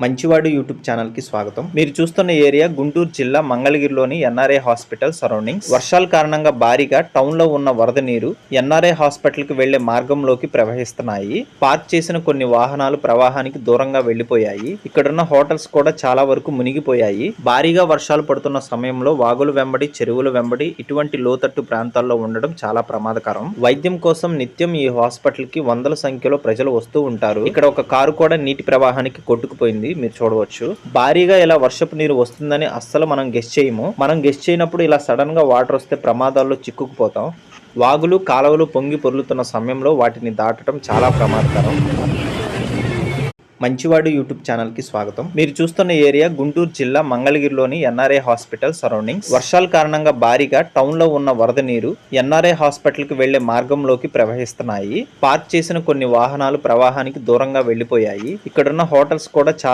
మంచివాడు YouTube channel కి స్వాగతం. మీరు చూస్తున్న ఏరియా గుంటూరు జిల్లా మంగళగిరిలోని ఎన్ఆర్ఐ హాస్పిటల్ సరౌండింగ్స్. వర్షాల కారణంగా భారీగా టౌన్ లో ఉన్న వరద నీరు ఎన్ఆర్ఐ హాస్పిటల్ కి వెళ్లే మార్గంలోకి ప్రవహిస్తున్నాయి. పార్క్ చేసిన కొన్ని వాహనాలు ప్రవాహానికి దూరంగా వెళ్లిపోయాయి. ఇక్కడున్న హోటల్స్ కూడా చాలా వరకు మునిగిపోయాయి. భారీగా వర్షాలు పడుతున్న సమయంలో వాగుల వెంబడి, చెరువుల వెంబడి ఇటువంటి లోతట్టు ప్రాంతాల్లో ఉండడం చాలా ప్రమాదకరం. వైద్యం కోసం నిత్యం ఈ హాస్పిటల్ కి వందల సంఖ్యలో ప్రజలు వస్తూ ఉంటారు. ఇక్కడ ఒక కారు కూడా నీటి ప్రవాహానికి కొట్టుకుపోయింది. మీరు చూడవచ్చు. భారీగా ఇలా వర్షపు నీరు వస్తుందని అస్సలు మనం గెస్ చేయము. మనం గెస్ చేయనప్పుడు ఇలా సడన్ గా వాటర్ వస్తే ప్రమాదాల్లో చిక్కుకుపోతాం. వాగులు, కాలువలు పొంగి పొర్లుతున్న సమయంలో వాటిని దాటడం చాలా ప్రమాదకరం. మంచివాడు యూట్యూబ్ ఛానల్ కి స్వాగతం. మీరు చూస్తున్న ఏరియా గుంటూరు జిల్లా మంగళగిరిలోని ఎన్ఆర్ఐ హాస్పిటల్ సరౌండింగ్స్. వర్షాల కారణంగా భారీగా టౌన్ లో ఉన్న వరద నీరు ఎన్ఆర్ఐ హాస్పిటల్ కి వెళ్లే మార్గంలోకి ప్రవహిస్తున్నాయి. పార్క్ చేసిన కొన్ని వాహనాలు ప్రవాహానికి దూరంగా వెళ్లిపోయాయి. ఇక్కడున్న హోటల్స్ కూడా